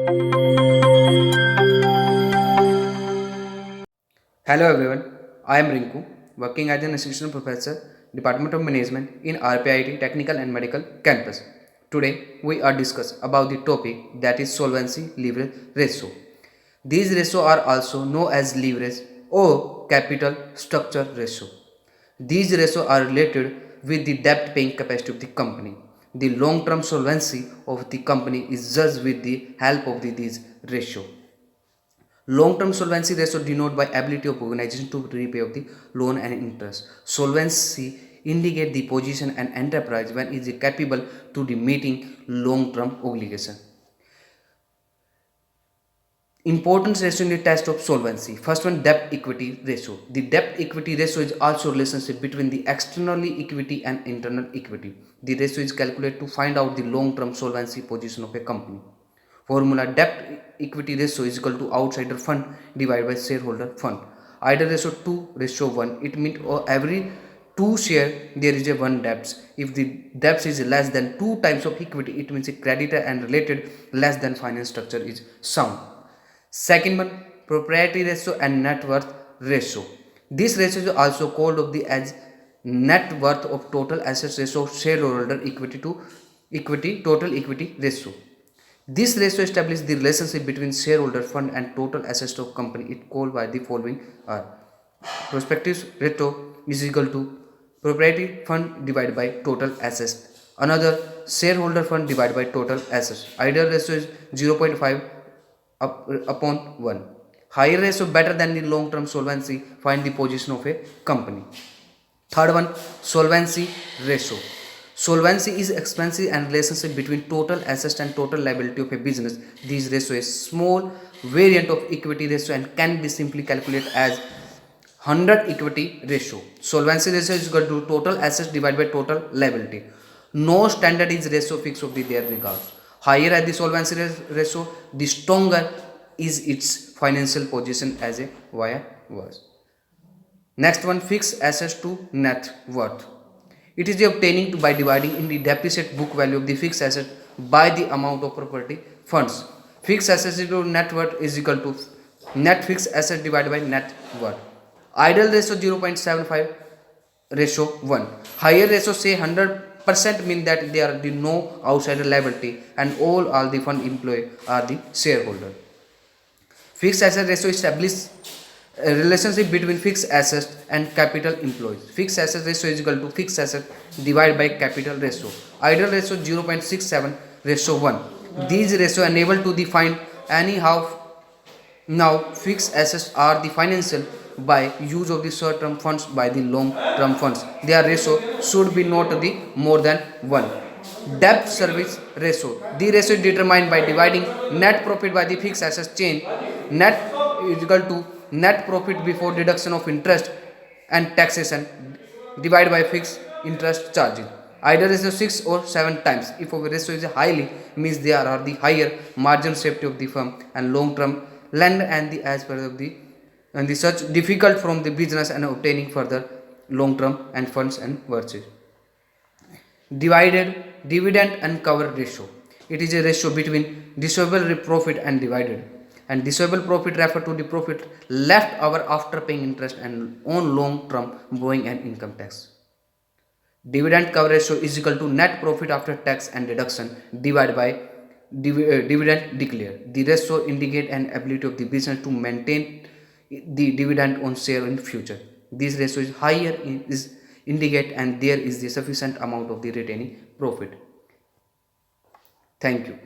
Hello everyone, I am Rinku, working as an assistant professor, Department of Management in RPIIT Technical and Medical Campus. Today we are discuss about the topic that is solvency leverage ratio. These ratios are also known as leverage or capital structure ratio. These ratios are related with the debt paying capacity of the company. The long term solvency of the company is judged with the help of these ratio. Long-term solvency ratio denoted by ability of organization to repay of the loan and interest. Solvency indicate the position and enterprise when it is capable to the meeting long-term obligation. Importance ratio in the test of solvency. First one, debt equity ratio. The debt equity ratio is also relationship between the externally equity and internal equity. The ratio is calculated to find out the long-term solvency position of a company. Formula: debt equity ratio is equal to outsider fund divided by shareholder fund. Either ratio 2:1. It means every 2 share there is a 1 debts. If the debts is less than 2 times of equity, it means a creditor and related less than finance structure is sound. Second one, proprietary ratio and net worth ratio. This ratio is also called of the as net worth of total assets ratio of shareholder equity to equity total equity ratio. This ratio establishes the relationship between shareholder fund and total assets of company. It called by the following are: prospective ratio is equal to proprietary fund divided by total assets. Another, shareholder fund divided by total assets. Ideal ratio is 0.5 upon 1. Higher ratio better than the long term solvency. Find the position of a company. Third one, solvency ratio. Solvency is expensive and relationship between total assets and total liability of a business. This ratio is small variant of equity ratio and can be simply calculated as 100 equity ratio. Solvency ratio is equal to total assets divided by total liability. No standard is ratio fixed of their regards. Higher at the solvency ratio, the stronger is its financial position as a was. Next one, fixed assets to net worth. It is the obtaining by dividing in the depreciate book value of the fixed asset by the amount of property funds. Fixed assets to net worth is equal to net fixed asset divided by net worth. Ideal ratio 0.75 ratio 1. Higher ratio say 100% mean that there are the no outsider liability and all the fund employee are the shareholder. Fixed asset ratio establishes a relationship between fixed assets and capital employed. Fixed asset ratio is equal to fixed asset divided by capital ratio. Ideal ratio 0.67 ratio 1. These ratio enable to define anyhow. Now fixed assets are the financial by use of the short term funds by the long term funds. Their ratio should be not the more than 1. Debt service ratio. The ratio is determined by dividing net profit by the fixed assets change. Net is equal to net profit before deduction of interest and taxation divided by fixed interest charges. Either ratio 6 or 7 times. If our ratio is highly, means there are the higher margin safety of the firm and long term lend and the as per of the and the such difficult from the business and obtaining further long term and funds and virtues. Dividend and cover ratio. It is a ratio between disposable profit and dividend. And disposable profit refer to the profit left over after paying interest and on long term borrowing and income tax. Dividend cover ratio is equal to net profit after tax and deduction divided by dividend declared. The ratio indicate an ability of the business to maintain the dividend on share in future. This ratio is higher is indicate and there is the sufficient amount of the retaining profit. Thank you.